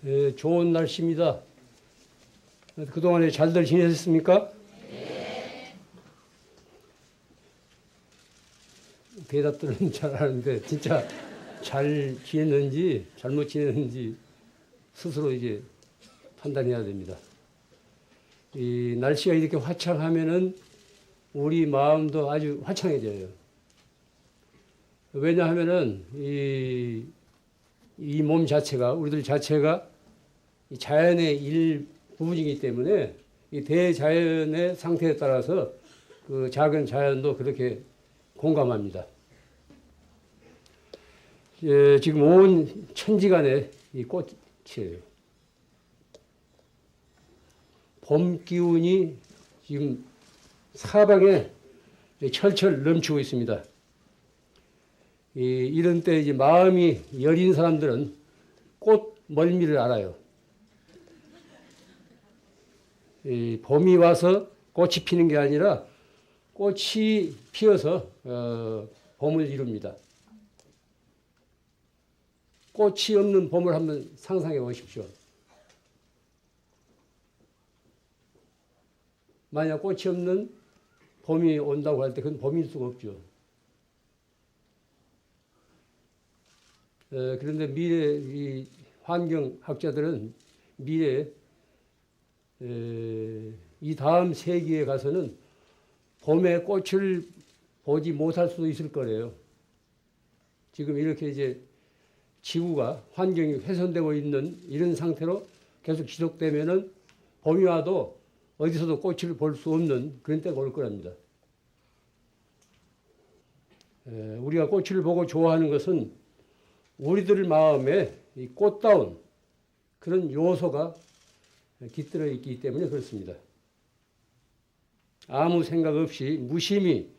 예, 좋은 날씨입니다. 그동안에 잘들 지내셨습니까? 대답들은 잘 하는데 진짜 잘 지냈는지 잘못 지냈는지 스스로 이제 판단해야 됩니다. 이 날씨가 이렇게 화창하면은 우리 마음도 아주 화창해져요. 왜냐하면은 이 몸 자체가 우리들 자체가 이 자연의 일부분이기 때문에 이 대자연의 상태에 따라서 그 작은 자연도 그렇게 공감합니다. 예, 지금 온 천지간에 이 꽃이에요. 봄 기운이 지금 사방에 철철 넘치고 있습니다. 이런 때 이제 마음이 여린 사람들은 꽃 멀미를 알아요. 봄이 와서 꽃이 피는 게 아니라 꽃이 피어서 봄을 이룹니다. 꽃이 없는 봄을 한번 상상해 보십시오. 만약 꽃이 없는 봄이 온다고 할 때 그건 봄일 수가 없죠. 그런데 미래 이 환경학자들은 미래 이 다음 세기에 가서는 봄에 꽃을 보지 못할 수도 있을 거래요. 지금 이렇게 이제 지구가 환경이 훼손되고 있는 이런 상태로 계속 지속되면은 봄이 와도 어디서도 꽃을 볼 수 없는 그런 때가 올 거랍니다. 우리가 꽃을 보고 좋아하는 것은 우리들 마음에 이 꽃다운 그런 요소가 깃들어 있기 때문에 그렇습니다. 아무 생각 없이 무심히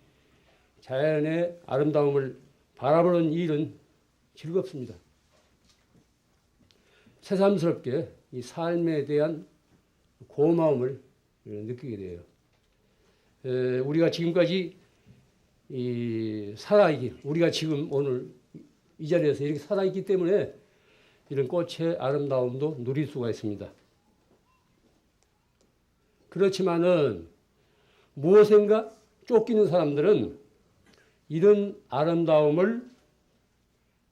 자연의 아름다움을 바라보는 일은 즐겁습니다. 새삼스럽게 이 삶에 대한 고마움을 느끼게 돼요. 우리가 지금까지 우리가 지금 오늘 이 자리에서 이렇게 살아있기 때문에 이런 꽃의 아름다움도 누릴 수가 있습니다. 그렇지만은 무엇인가 쫓기는 사람들은 이런 아름다움을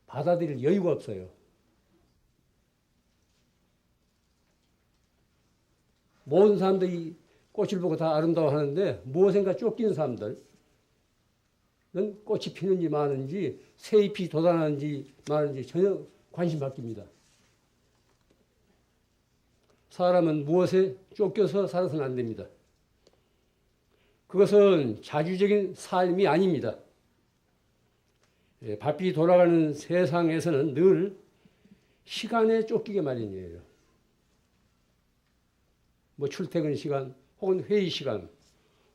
받아들일 여유가 없어요. 모든 사람들이 꽃을 보고 다 아름다워하는데 무엇인가 쫓기는 사람들은 꽃이 피는지 마는지 새잎이 돋아나는지 마는지 전혀 관심 바뀝니다. 사람은 무엇에 쫓겨서 살아서는 안 됩니다. 그것은 자주적인 삶이 아닙니다. 바삐 돌아가는 세상에서는 늘 시간에 쫓기게 마련이에요. 뭐 출퇴근 시간 혹은 회의 시간,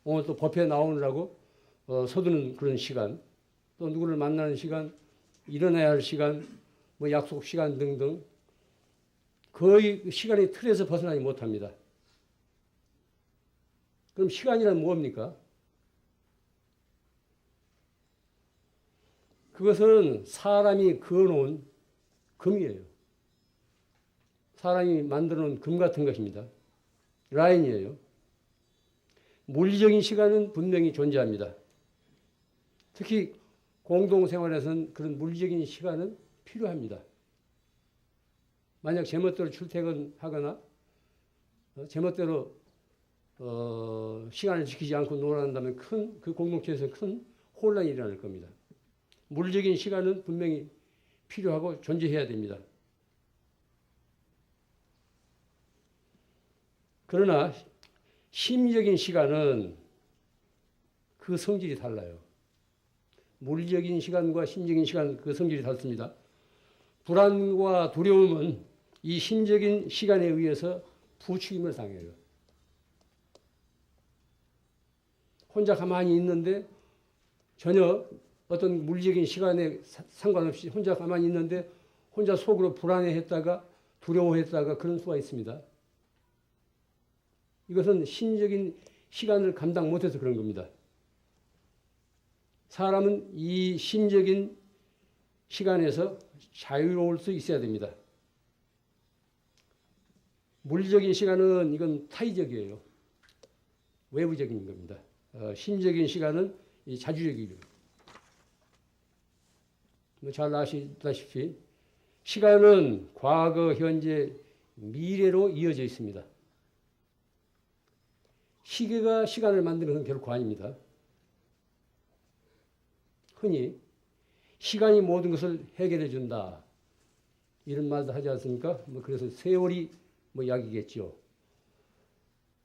오늘 또 법회 나오느라고 서두는 그런 시간, 또 누구를 만나는 시간, 일어나야 할 시간, 뭐 약속 시간 등등 거의 시간의 틀에서 벗어나지 못합니다. 그럼 시간이란 뭡니까? 그것은 사람이 그어놓은 금이에요. 사람이 만들어놓은 금 같은 것입니다. 라인이에요. 물리적인 시간은 분명히 존재합니다. 특히 공동생활에서는 그런 물리적인 시간은 필요합니다. 만약 제멋대로 출퇴근하거나 제멋대로 시간을 지키지 않고 놀아난다면 그 공동체에서 큰 혼란이 일어날 겁니다. 물리적인 시간은 분명히 필요하고 존재해야 됩니다. 그러나 심리적인 시간은 그 성질이 달라요. 물리적인 시간과 심리적인 시간 그 성질이 다릅니다. 불안과 두려움은 이 심적인 시간에 의해서 부추김을 당해요. 혼자 가만히 있는데 전혀 어떤 물리적인 시간에 상관없이 혼자 가만히 있는데 혼자 속으로 불안해했다가 두려워했다가 그런 수가 있습니다. 이것은 심적인 시간을 감당 못해서 그런 겁니다. 사람은 이 심적인 시간에서 자유로울 수 있어야 됩니다. 물리적인 시간은 이건 타의적이에요. 외부적인 겁니다. 심적인 시간은 이 자주적이죠. 잘 아시다시피 시간은 과거, 현재, 미래로 이어져 있습니다. 시계가 시간을 만드는 건 결코 아닙니다. 흔히 시간이 모든 것을 해결해 준다. 이런 말도 하지 않습니까? 그래서 세월이 약이겠죠.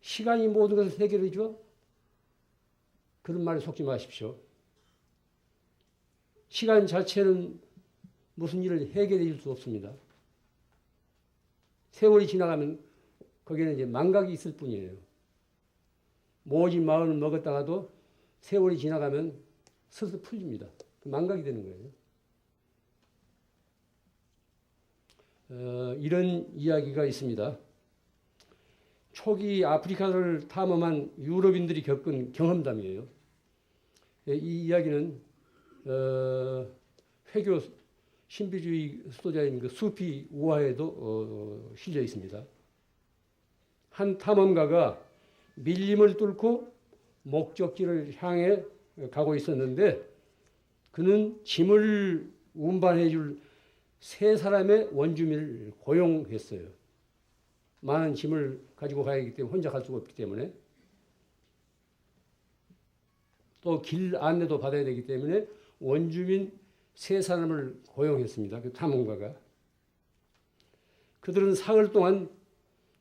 시간이 모든 것을 해결해 줘? 그런 말에 속지 마십시오. 시간 자체는 무슨 일을 해결해 줄 수 없습니다. 세월이 지나가면 거기에는 이제 망각이 있을 뿐이에요. 모진 마음을 먹었다가도 세월이 지나가면 스스로 풀립니다. 망각이 되는 거예요. 이런 이야기가 있습니다. 초기 아프리카를 탐험한 유럽인들이 겪은 경험담이에요. 이 이야기는 회교 신비주의 수도자인 그 수피 우화에도 실려 있습니다. 한 탐험가가 밀림을 뚫고 목적지를 향해 가고 있었는데 그는 짐을 운반해 줄 세 사람의 원주민을 고용했어요. 많은 짐을 가지고 가야 하기 때문에 혼자 갈 수가 없기 때문에 또 길 안내도 받아야 되기 때문에 원주민 세 사람을 고용했습니다. 그 탐험가가. 그들은 사흘 동안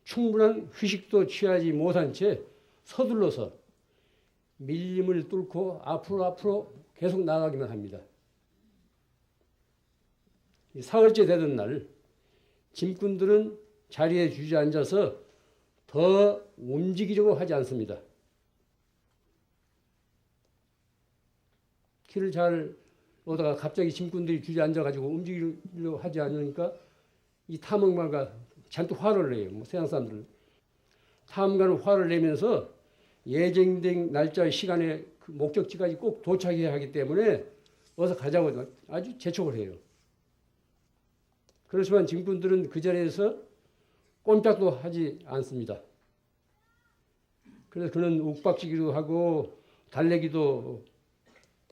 충분한 휴식도 취하지 못한 채 서둘러서 밀림을 뚫고 앞으로 계속 나가기만 합니다. 사흘째 되던 날 짐꾼들은 자리에 주저앉아서 더 움직이려고 하지 않습니다. 길을 잘 오다가 갑자기 짐꾼들이 주저앉아가지고 움직이려고 하지 않으니까 이 탐험가가 잔뜩 화를 내요. 세상 사람들은. 탐험가는 화를 내면서 예정된 날짜 시간에 그 목적지까지 꼭 도착해야 하기 때문에 어서 가자고 아주 재촉을 해요. 그렇지만 짐꾼들은 그 자리에서 꼼짝도 하지 않습니다. 그래서 그는 욱박지기도 하고 달래기도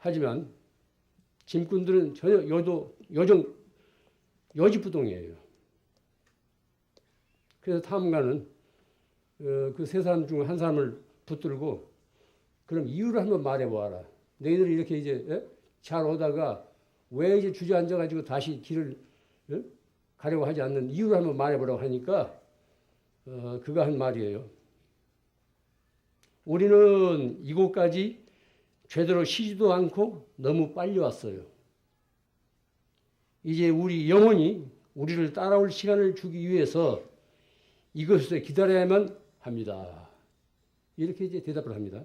하지만 짐꾼들은 전혀 여지부동이에요. 그래서 탐험가는 그 세 사람 중 한 사람을 붙들고 그럼 이유를 한번 말해보아라. 너희들이 이렇게 이제 잘 오다가 왜 이제 주저앉아가지고 다시 길을 가려고 하지 않는 이유를 한번 말해보라고 하니까 그가 한 말이에요. 우리는 이곳까지 제대로 쉬지도 않고 너무 빨리 왔어요. 이제 우리 영혼이 우리를 따라올 시간을 주기 위해서 이것을 기다려야만 합니다. 이렇게 이제 대답을 합니다.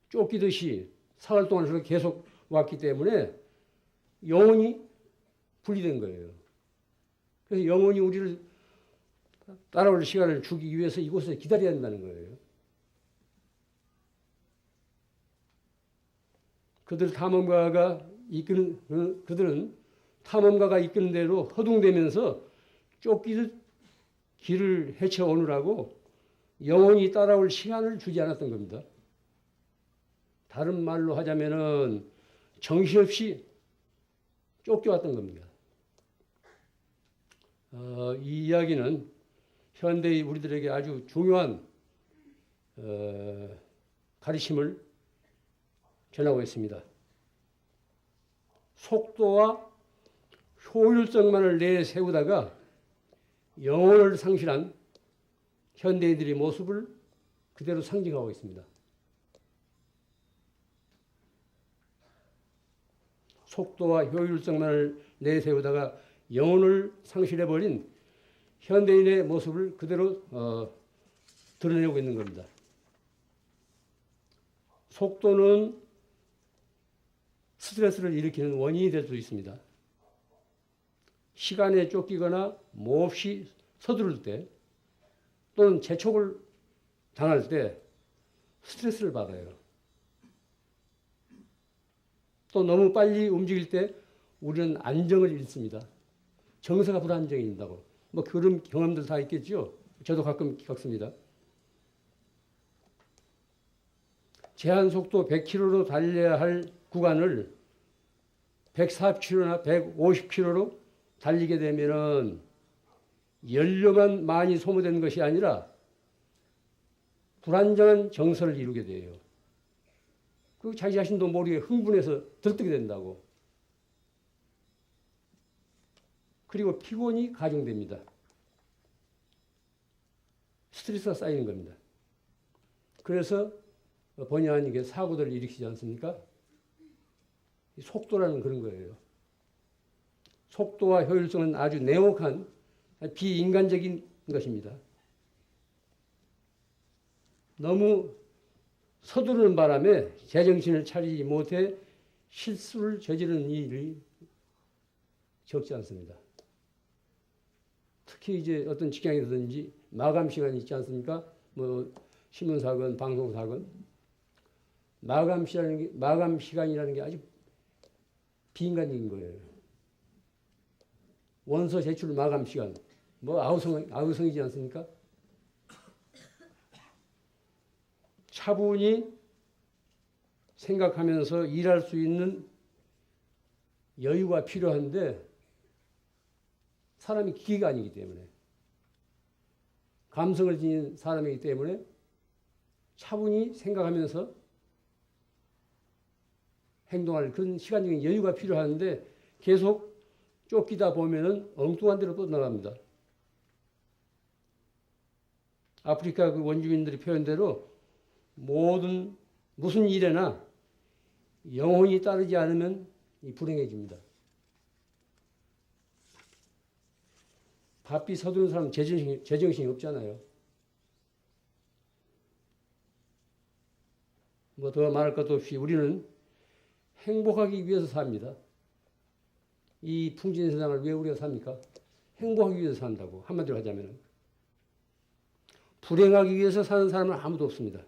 쫓기듯이 사흘 동안 계속 왔기 때문에 영혼이 분리된 거예요. 그래서 영혼이 우리를 따라올 시간을 주기 위해서 이곳에 기다려야 한다는 거예요. 그들은 탐험가가 이끄는 대로 허둥대면서 쫓기듯 길을 헤쳐오느라고 영혼이 따라올 시간을 주지 않았던 겁니다. 다른 말로 하자면은 정신없이 쫓겨왔던 겁니다. 이 이야기는 현대의 우리들에게 아주 중요한 가르침을 전하고 있습니다. 속도와 효율성만을 내세우다가 영혼을 상실한 현대인들의 모습을 그대로 상징하고 있습니다. 속도와 효율성만을 내세우다가 영혼을 상실해버린 현대인의 모습을 그대로 드러내고 있는 겁니다. 속도는 스트레스를 일으키는 원인이 될 수 있습니다. 시간에 쫓기거나 몹시 서두를 때 또는 재촉을 당할 때 스트레스를 받아요. 또 너무 빨리 움직일 때 우리는 안정을 잃습니다. 정서가 불안정해진다고. 뭐 그런 경험들 다 있겠죠. 저도 가끔 겪습니다. 제한 속도 100km로 달려야 할 구간을 140km나 150km로 달리게 되면은 연료만 많이 소모되는 것이 아니라 불안정한 정서를 이루게 돼요. 그 자기 자신도 모르게 흥분해서 들뜨게 된다고. 그리고 피곤이 가중됩니다. 스트레스가 쌓이는 겁니다. 그래서 본의 아니게 사고들을 일으키지 않습니까? 속도라는 그런 거예요. 속도와 효율성은 아주 냉혹한 비인간적인 것입니다. 너무 서두르는 바람에 제정신을 차리지 못해 실수를 저지르는 일이 적지 않습니다. 특히 이제 어떤 직장이라든지 마감 시간이 있지 않습니까? 뭐 신문사건, 방송사건. 마감 시간이라는 게 아주 비인간적인 거예요. 원서 제출 마감 시간. 뭐 아우성이지 않습니까? 차분히 생각하면서 일할 수 있는 여유가 필요한데 사람이 기계가 아니기 때문에 감성을 지닌 사람이기 때문에 차분히 생각하면서 행동할 그런 시간적인 여유가 필요한데 계속 쫓기다 보면은 엉뚱한 데로 뻗어나갑니다. 아프리카 그 원주민들이 표현대로 무슨 일에나 영혼이 따르지 않으면 불행해집니다. 바삐 서두르는 사람은 제정신이 없잖아요. 뭐 더 말할 것도 없이 우리는 행복하기 위해서 삽니다. 이 풍진 세상을 왜 우리가 삽니까? 행복하기 위해서 산다고 한마디로 하자면. 불행하기 위해서 사는 사람은 아무도 없습니다.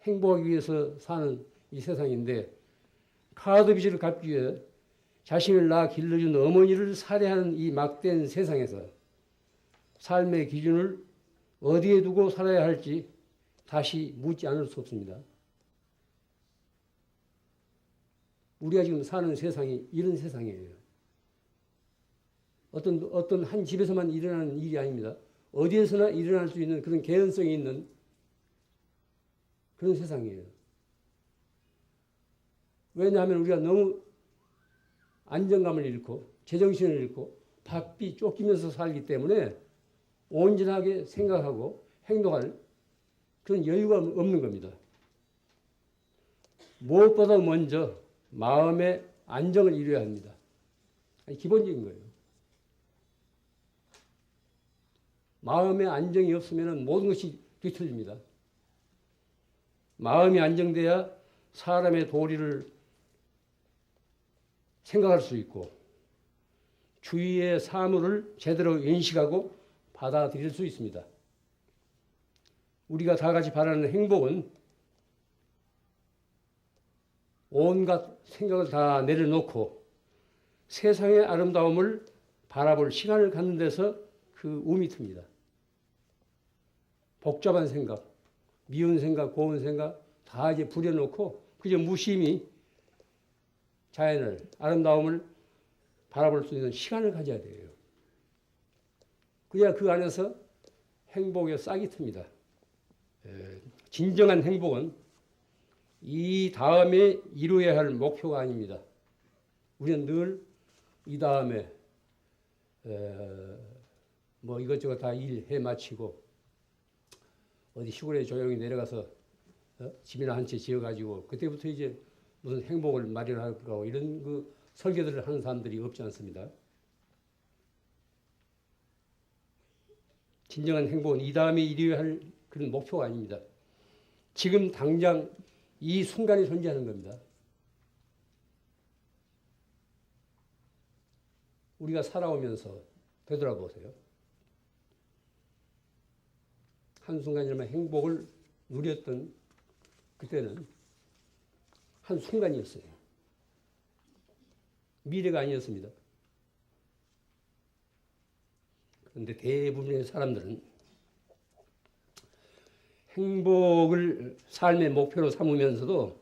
행복하기 위해서 사는 이 세상인데 카드 빚을 갚기 위해 자신을 낳아 길러준 어머니를 살해하는 이 막대한 세상에서 삶의 기준을 어디에 두고 살아야 할지 다시 묻지 않을 수 없습니다. 우리가 지금 사는 세상이 이런 세상이에요. 어떤 한 집에서만 일어나는 일이 아닙니다. 어디에서나 일어날 수 있는 그런 개연성이 있는 그런 세상이에요. 왜냐하면 우리가 너무 안정감을 잃고 제정신을 잃고 바삐 쫓기면서 살기 때문에 온전하게 생각하고 행동할 그런 여유가 없는 겁니다. 무엇보다 먼저 마음의 안정을 이루어야 합니다. 기본적인 거예요. 마음의 안정이 없으면 모든 것이 뒤틀립니다. 마음이 안정돼야 사람의 도리를 생각할 수 있고 주위의 사물을 제대로 인식하고 받아들일 수 있습니다. 우리가 다 같이 바라는 행복은 온갖 생각을 다 내려놓고 세상의 아름다움을 바라볼 시간을 갖는 데서 그 움이 틉니다. 복잡한 생각, 미운 생각, 고운 생각 다 이제 부려놓고 그저 무심히 자연을, 아름다움을 바라볼 수 있는 시간을 가져야 돼요. 그래야 그 안에서 행복의 싹이 틉니다. 진정한 행복은 이 다음에 이루어야 할 목표가 아닙니다. 우리는 늘 이 다음에 뭐 이것저것 다 일해 마치고 어디 시골에 조용히 내려가서 집이나 한 채 지어가지고 그때부터 이제 무슨 행복을 마련할 거고 이런 그 설계들을 하는 사람들이 없지 않습니다. 진정한 행복은 이 다음에 이루어야 할 그런 목표가 아닙니다. 지금 당장 이 순간이 존재하는 겁니다. 우리가 살아오면서 되돌아보세요. 한순간이나마 행복을 누렸던 그때는 한순간이었어요. 미래가 아니었습니다. 그런데 대부분의 사람들은 행복을 삶의 목표로 삼으면서도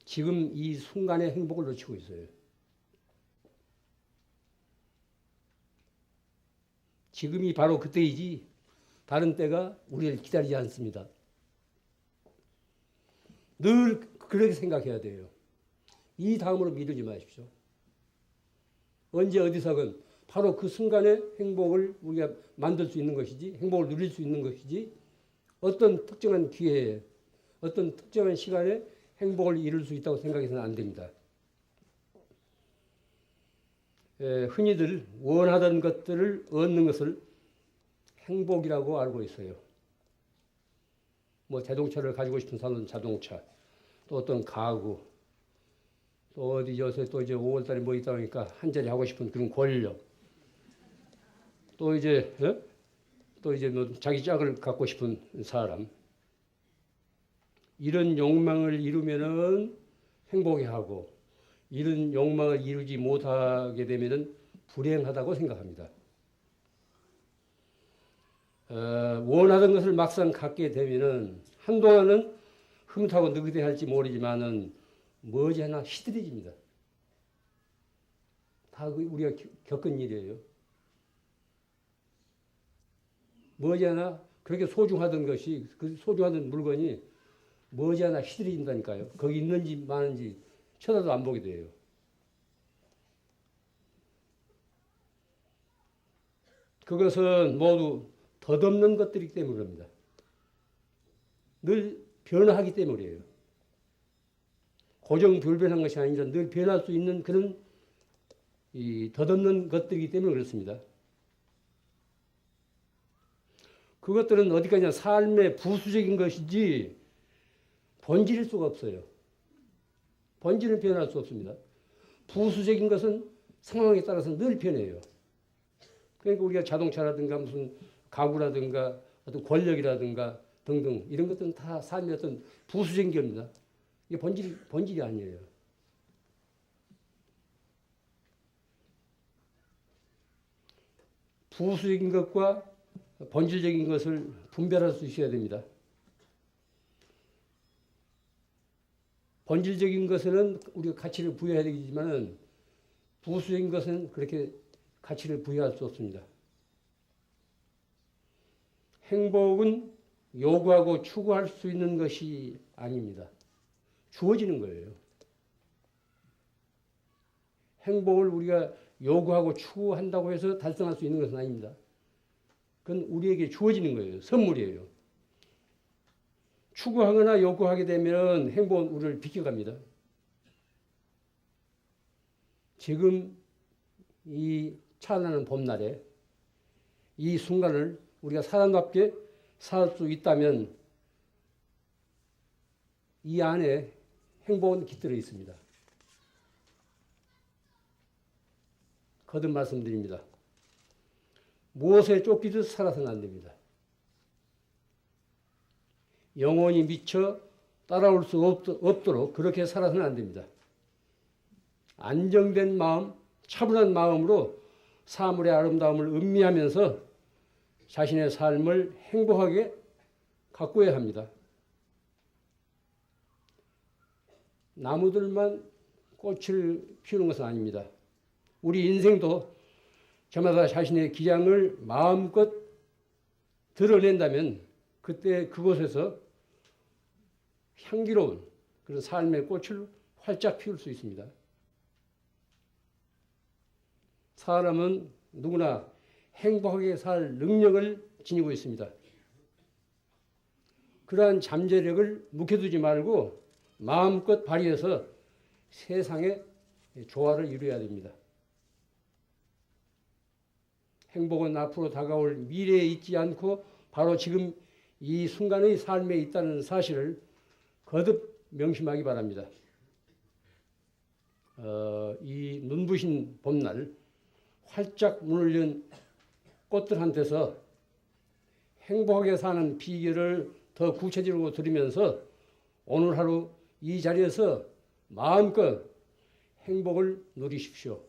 지금 이 순간의 행복을 놓치고 있어요. 지금이 바로 그때이지 다른 때가 우리를 기다리지 않습니다. 늘 그렇게 생각해야 돼요. 이 다음으로 미루지 마십시오. 언제 어디서건 바로 그 순간의 행복을 우리가 만들 수 있는 것이지, 행복을 누릴 수 있는 것이지, 어떤 특정한 기회에, 어떤 특정한 시간에 행복을 이룰 수 있다고 생각해서는 안 됩니다. 흔히들 원하던 것들을 얻는 것을 행복이라고 알고 있어요. 뭐 자동차를 가지고 싶은 사람은 자동차, 또 어떤 가구, 또 어디 요새 또 이제 5월달에 뭐 있다 보니까 한 자리 하고 싶은 그런 권력, 또 이제 뭐 자기 짝을 갖고 싶은 사람, 이런 욕망을 이루면은 행복해하고 이런 욕망을 이루지 못하게 되면은 불행하다고 생각합니다. 원하던 것을 막상 갖게 되면은 한동안은 흐뭇하고 느긋해할지 모르지만은 머지않아 시들해집니다. 다 우리가 겪은 일이에요. 머지않아 그렇게 소중하던 것이, 그 소중하던 물건이 머지않아 시들해진다니까요. 거기 있는지 마는지 쳐다도 안 보게 돼요. 그것은 모두 덧없는 것들이기 때문에 그럽니다. 늘 변화하기 때문이에요. 고정불변한 것이 아니라 늘 변할 수 있는 그런 이 덧없는 것들이기 때문에 그렇습니다. 그것들은 어디까지나 삶의 부수적인 것이지 본질일 수가 없어요. 본질은 변할 수 없습니다. 부수적인 것은 상황에 따라서 늘 변해요. 그러니까 우리가 자동차라든가 무슨 가구라든가 어떤 권력이라든가 등등 이런 것들은 다 삶의 어떤 부수적인 겁니다. 이게 본질이 아니에요. 부수적인 것과 본질적인 것을 분별할 수 있어야 됩니다. 본질적인 것에는 우리가 가치를 부여해야 되지만은 부수적인 것은 그렇게 가치를 부여할 수 없습니다. 행복은 요구하고 추구할 수 있는 것이 아닙니다. 주어지는 거예요. 행복을 우리가 요구하고 추구한다고 해서 달성할 수 있는 것은 아닙니다. 그건 우리에게 주어지는 거예요. 선물이에요. 추구하거나 요구하게 되면 행복은 우리를 비켜갑니다. 지금 이 찬란한 봄날에 이 순간을 우리가 사람답게 살 수 있다면 이 안에 행복은 깃들어 있습니다. 거듭 말씀드립니다. 무엇에 쫓기듯 살아서는 안 됩니다. 영혼이 미쳐 따라올 수 없도록 그렇게 살아서는 안 됩니다. 안정된 마음, 차분한 마음으로 사물의 아름다움을 음미하면서 자신의 삶을 행복하게 가꾸어야 합니다. 나무들만 꽃을 피우는 것은 아닙니다. 우리 인생도 저마다 자신의 기량을 마음껏 드러낸다면 그때 그곳에서 향기로운 그런 삶의 꽃을 활짝 피울 수 있습니다. 사람은 누구나 행복하게 살 능력을 지니고 있습니다. 그러한 잠재력을 묵혀두지 말고 마음껏 발휘해서 세상에 조화를 이루어야 됩니다. 행복은 앞으로 다가올 미래에 있지 않고 바로 지금 이 순간의 삶에 있다는 사실을 거듭 명심하기 바랍니다. 이 눈부신 봄날 활짝 문을 연 꽃들한테서 행복하게 사는 비결을 더 구체적으로 들으면서 오늘 하루 이 자리에서 마음껏 행복을 누리십시오.